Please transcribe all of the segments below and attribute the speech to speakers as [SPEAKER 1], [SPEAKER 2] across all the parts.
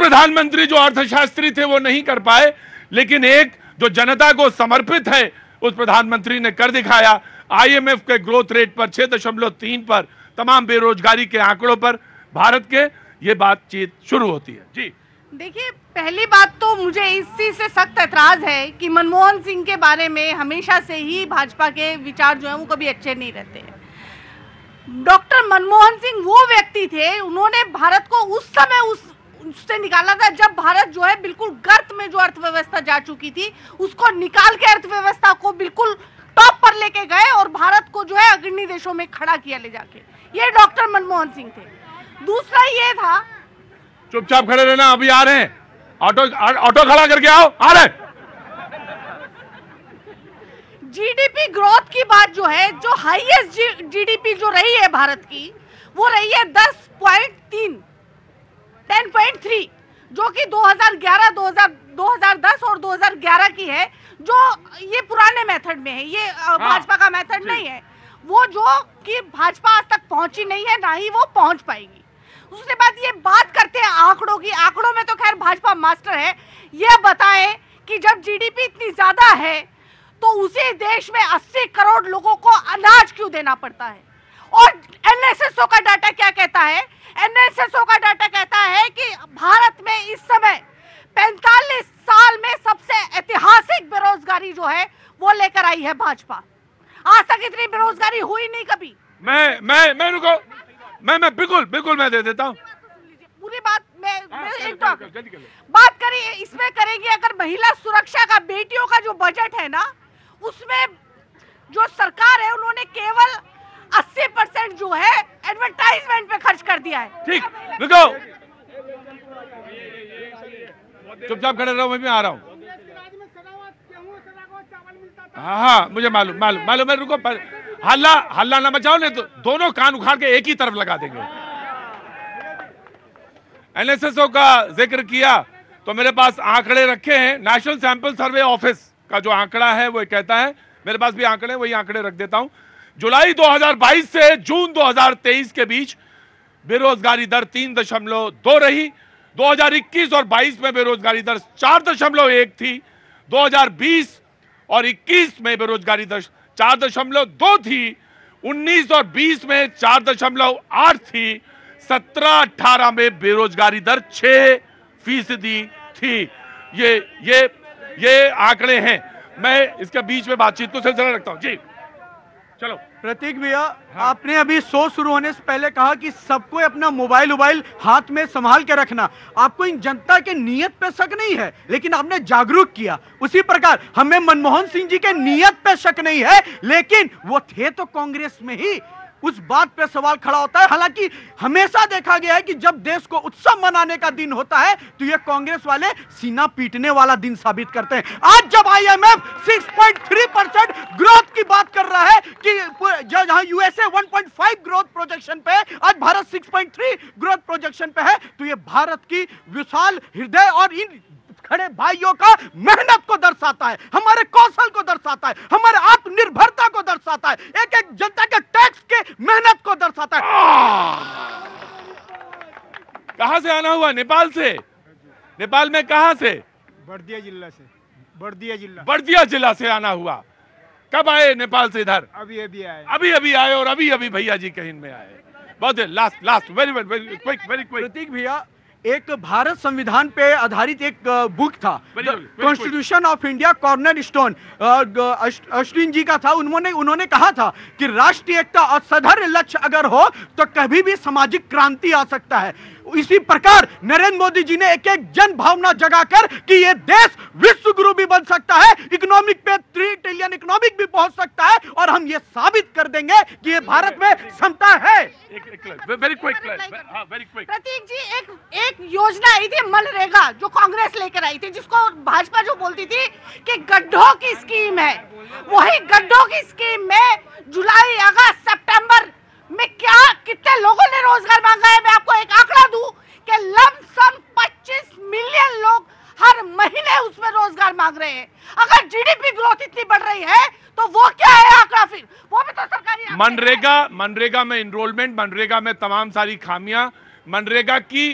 [SPEAKER 1] प्रधानमंत्री जो अर्थशास्त्री थे वो नहीं कर पाए, लेकिन एक जो जनता को समर्पित है उस प्रधानमंत्री ने कर दिखाया। आईएमएफ के ग्रोथ रेट पर 6.3 पर, तमाम बेरोजगारी के आंकड़ों पर भारत के, ये बातचीत शुरू होती है। जी
[SPEAKER 2] देखिए, पहली बात तो मुझे इस चीज से सख्त ऐतराज है कि मनमोहन सिंह के बारे में हमेशा से ही भाजपा के विचार जो है वो कभी अच्छे नहीं रहते हैं। डॉक्टर मनमोहन सिंह वो व्यक्ति थे, उन्होंने भारत को उस समय उससे निकाला था जब भारत जो है बिल्कुल गर्त में जो अर्थव्यवस्था जा चुकी थी, उसको निकाल के अर्थव्यवस्था को बिल्कुल टॉप पर लेके गए और भारत को जो है अग्रणी देशों में खड़ा किया ले जाके। ये डॉक्टर मनमोहन सिंह थे। दूसरा ये था,
[SPEAKER 1] चुपचाप खड़े रहना, अभी आ रहे हैं, ऑटो खड़ा करके आओ, आ रहे।
[SPEAKER 2] जीडीपी ग्रोथ की बात जो है, जो हाईएस्ट जीडीपी जो रही है भारत की, वो रही है 10.3, जो कि 2011, 2010 और 2011 की है, जो ये पुराने मेथड में है, ये भाजपा का मेथड नहीं है, वो जो कि भाजपा आज तक पहुंची नहीं है, ना ही वो पहुंच पाएगी। उसके बाद ये बात करते हैं आंकड़ों की, आंकड़ों में तो खैर भाजपा मास्टर है। ये बताएं कि जब जीडीपी इतनी ज्यादा है तो उसी देश में 80 करोड़ लोगों को अनाज क्यों देना पड़ता है? और एनएसएसओ का डाटा क्या कहता है? एनएसएसओ का डाटा कहता है कि भारत में इस समय 45 साल में सबसे ऐतिहासिक बेरोजगारी जो है वो लेकर आई है भाजपा। आज तक इतनी बेरोजगारी हुई नहीं कभी।
[SPEAKER 1] मैं रुको, मैं बिल्कुल मैं दे देता हूँ
[SPEAKER 2] पूरी बात। मैं एक बात करिए, इसमें करेंगे अगर महिला सुरक्षा का, बेटियों का जो बजट है ना, उसमें जो सरकार है उन्होंने केवल 80% जो है एडवर्टाइजमेंट पे खर्च कर दिया है।
[SPEAKER 1] ठीक, रुको, चुपचाप खड़े रहो, मैं भी आ रहा हूँ। हाँ, मुझे मालूम है, रुको, हल्ला ना मचाओ, नहीं तो दोनों कान उखाड़ के एक ही तरफ लगा देंगे। एनएसएसओ का जिक्र किया तो मेरे पास आंकड़े रखे हैं। नेशनल सैंपल सर्वे ऑफिस का जो आंकड़ा है वो कहता है, मेरे पास भी आंकड़े, वही आंकड़े रख देता हूं। जुलाई 2022 से जून 2023 के बीच बेरोजगारी दर 3.2 रही। 2021 और 22 में बेरोजगारी दर 4.1 थी। 2020 और 21 में बेरोजगारी दर 4.2 थी। 19 और 20 में 4.8 थी। 17-18 में बेरोजगारी दर 6% थी। ये आंकड़े हैं। मैं इसके बीच में बातचीत को सिलसिला रखता हूं। जी चलो
[SPEAKER 3] प्रतीक भैया, आपने अभी शो शुरू होने से पहले कहा कि सबको अपना मोबाइल हाथ में संभाल के रखना। आपको इन जनता के नियत पे शक नहीं है, लेकिन आपने जागरूक किया। उसी प्रकार हमें मनमोहन सिंह जी के नियत पे शक नहीं है, लेकिन वो थे तो कांग्रेस में ही, उस बात पे सवाल खड़ा होता है। हालांकि हमेशा देखा गया है कि जब देश को उत्सव मनाने का दिन होता है तो ये कांग्रेस वाले सीना पीटने वाला दिन साबित करते हैं। आज जब आईएमएफ 6.3% ग्रोथ की बात कर रहा है कि जहां यूएसए 1.5 ग्रोथ प्रोजेक्शन पे है, आज भारत 6.3 ग्रोथ प्रोजेक्शन पे है, तो ये भारत की विशाल हृदय और इन खड़े भाइयों का मेहनत को दर्शाता है, हमारे कौशल को दर्शाता है, हमारे आत्मनिर्भरता को दर्शाता है, एक एक जनता के टैक्स के मेहनत को दर्शाता है।
[SPEAKER 1] कहां से आना हुआ? नेपाल से। नेपाल में कहां से?
[SPEAKER 3] बर्दिया जिला से।
[SPEAKER 1] बर्दिया जिला से आना हुआ। कब आए नेपाल से इधर?
[SPEAKER 3] अभी आए।
[SPEAKER 1] अभी आए और अभी भैया जी कहीं में आए। बहुत लास्ट वेरी क्विक।
[SPEAKER 3] प्रतीक भैया, एक भारत संविधान पे आधारित एक बुक था, constitution of India cornerstone, Ashwin ji का था। उन्होंने कहा था कि राष्ट्रीय एकता और सधर्य लक्ष्य अगर हो तो कभी भी सामाजिक क्रांति आ सकता है। इसी प्रकार नरेंद्र मोदी जी ने एक एक जन भावना जगाकर कि ये देश विश्व गुरु भी बन सकता है, इकोनॉमिक पे 3 ट्रिलियन इकोनॉमिक भी पहुंच सकता है, और हम ये साबित कर देंगे कि ये भारत में क्षमता है।
[SPEAKER 1] वेरी क्विक
[SPEAKER 2] प्रतीक जी, एक योजना आई थी मनरेगा, जो कांग्रेस लेकर आई थी, जिसको भाजपा जो बोलती थी कि गड्ढों की स्कीम है, वही गड्ढों की स्कीम में जुलाई, अगस्त, सितंबर में कितने लोगों ने रोजगार मांगा है? मैं आपको एक आंकड़ा दूं कि लमसम 25 मिलियन लोग हर महीने उसमें रोजगार मांग रहे हैं। अगर जीडीपी ग्रोथ इतनी बढ़ रही है तो वो क्या है आंकड़ा? फिर वो भी तो सरकारी
[SPEAKER 1] मनरेगा में इनरोलमेंट, मनरेगा में तमाम सारी खामियां, मनरेगा की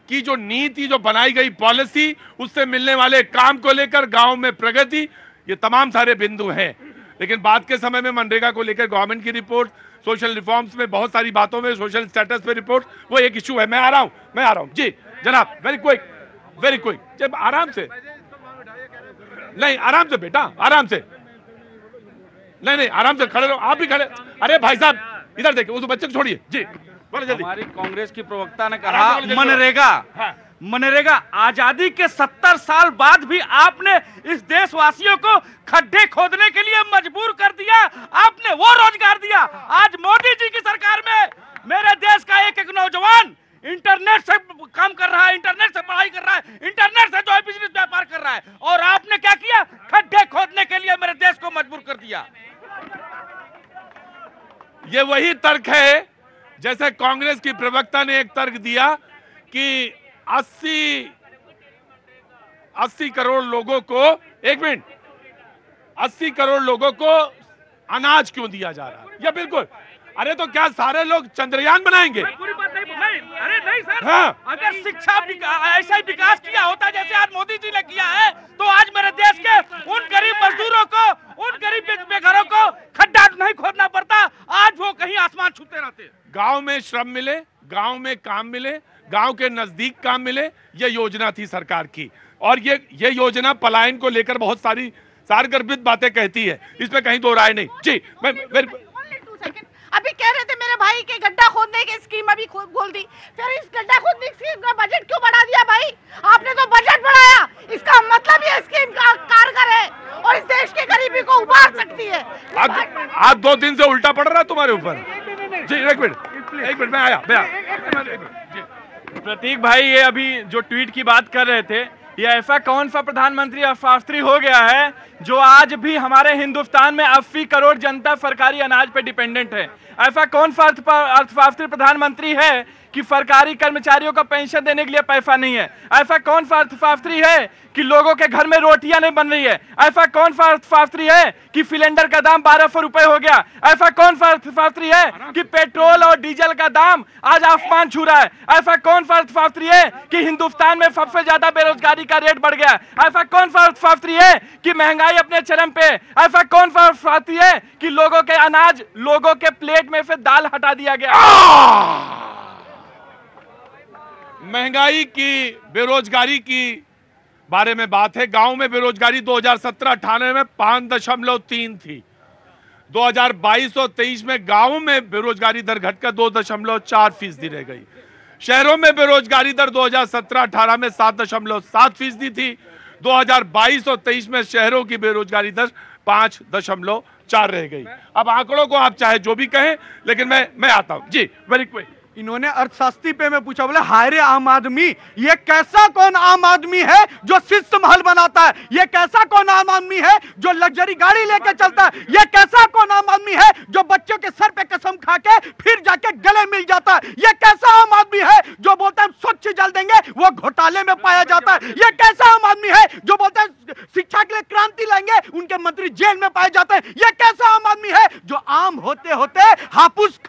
[SPEAKER 1] की जो नीति, जो बनाई गई पॉलिसी, उससे मिलने वाले काम को लेकर गांव में प्रगति, ये तमाम सारे बिंदु हैं। लेकिन बाद के समय में मनरेगा को लेकर गवर्नमेंट की रिपोर्ट, सोशल रिफॉर्म्स में बहुत सारी बातों में, सोशल स्टेटस पे रिपोर्ट, वो एक इश्यू है। मैं आ रहा हूं जी जनाब, वेरी क्विक जब आराम से, नहीं आराम से बेटा, आराम से, नहीं आराम से खड़े रहो, आप भी खड़े। अरे भाई साहब इधर देखिए, उस बच्चे को छोड़िए जी, बोलो जल्दी।
[SPEAKER 4] हमारी कांग्रेस की प्रवक्ता ने कहा मनरेगा आजादी के 70 साल बाद भी आपने इस देशवासियों को खड्डे खोदने के लिए मजबूर कर दिया, आपने वो रोजगार दिया। आज मोदी जी की सरकार में मेरे देश का एक नौजवान इंटरनेट से काम कर रहा है, इंटरनेट से पढ़ाई कर रहा है, इंटरनेट से जो है बिजनेस व्यापार कर रहा है, और आपने क्या किया? खड्डे खोदने के लिए मेरे देश को मजबूर कर दिया।
[SPEAKER 1] ये वही तर्क है जैसे कांग्रेस की प्रवक्ता ने एक तर्क दिया कि 80 करोड़ लोगों को, एक मिनट, 80 करोड़ लोगों को अनाज क्यों दिया जा रहा है? या बिल्कुल, अरे तो क्या सारे लोग चंद्रयान बनाएंगे?
[SPEAKER 4] पूरी बात नहीं, अरे नहीं सर,
[SPEAKER 1] हाँ।
[SPEAKER 4] अगर शिक्षा ऐसा ही विकास किया होता जैसे आज मोदी जी ने किया है, तो आज मेरे देश के उन गरीब मजदूरों को, उन गरीब बेघरों को खड्डा नहीं खोदना पड़ता, आज वो कहीं आसमान छूते रहते।
[SPEAKER 1] गांव में श्रम मिले, गांव में काम मिले, गांव के नजदीक काम मिले, ये योजना थी सरकार की। और ये योजना पलायन को लेकर बहुत सारी सारगर्भित बातें कहती है, इसमें कहीं दो राय नहीं जी।
[SPEAKER 2] अभी कह रहे थे मेरे भाई के गड्ढा खोदने की स्कीम अभी खोल दी, फिर इस गड्ढा खोदने की स्कीम का बजट क्यों बढ़ा दिया भाई? आपने तो बजट बढ़ाया, इसका मतलब ये स्कीम कारगर है और इस देश के गरीबी को उबार सकती है।
[SPEAKER 1] आज 2 दिन से उल्टा पड़ रहा है तुम्हारे ऊपर जी। एक मिनट मैं आया।
[SPEAKER 4] प्रतीक भाई, ये अभी जो ट्वीट की बात कर रहे थे, ये ऐसा कौन सा प्रधानमंत्री अर्थशास्त्री हो गया है जो आज भी हमारे हिंदुस्तान में 80 करोड़ जनता सरकारी अनाज पे डिपेंडेंट है? ऐसा कौन सा अर्थशास्त्री प्रधानमंत्री है कि सरकारी कर्मचारियों का पेंशन देने के लिए पैसा नहीं है? ऐसा कौन सा अर्थशास्त्री है कि लोगों के घर में रोटियां नहीं बन रही है? ऐसा कौन सा अर्थशास्त्री है कि सिलेंडर का दाम 1200 रुपए हो गया? ऐसा कौन सा अर्थशास्त्री है कि पेट्रोल और डीजल का दाम आज आसमान छू रहा है? ऐसा कौन सा अर्थशास्त्री है कि हिंदुस्तान में सबसे ज्यादा बेरोजगारी का रेट बढ़ गया? ऐसा कौन सा अर्थशास्त्री है कि महंगाई अपने चरम पे? ऐसा कौन सा अर्थशास्त्री है कि लोगों के अनाज, लोगों के प्लेट में से दाल हटा दिया गया?
[SPEAKER 1] महंगाई की, बेरोजगारी की बारे में बात है। गांव में बेरोजगारी 2017-18 में 5.3 थी। 2022 और 23 में गांव में बेरोजगारी दर घटकर 2.4% रह गई। शहरों में बेरोजगारी दर 2017-18 में 7.7% थी। 2022 और 23 में शहरों की बेरोजगारी दर 5.4 रह गई। अब आंकड़ों को आप चाहे जो भी कहें, लेकिन मैं आता हूं जी, वेरी क्विक।
[SPEAKER 3] इन्होंने अर्थशास्त्री पे मैं पूछा, बोले हाय रे आम आदमी, ये कैसा कौन आम आदमी है जो शीश महल बनाता है? ये कैसा कौन आम आदमी है जो लग्जरी गाड़ी लेके चलता है? ये कैसा कौन आम आदमी है जो बच्चों के सर पे कसम खा के फिर जाके गले मिल जाता है? ये कैसा आम आदमी है जो बोलता है स्वच्छ जल देंगे, वो घोटाले में पाया जाता है? ये कैसा आम आदमी है जो बोलता है शिक्षा के लिए क्रांति लाएंगे, उनके मंत्री जेल में पाए जाते हैं? ये कैसा आम आदमी है जो आम होते होते हापुस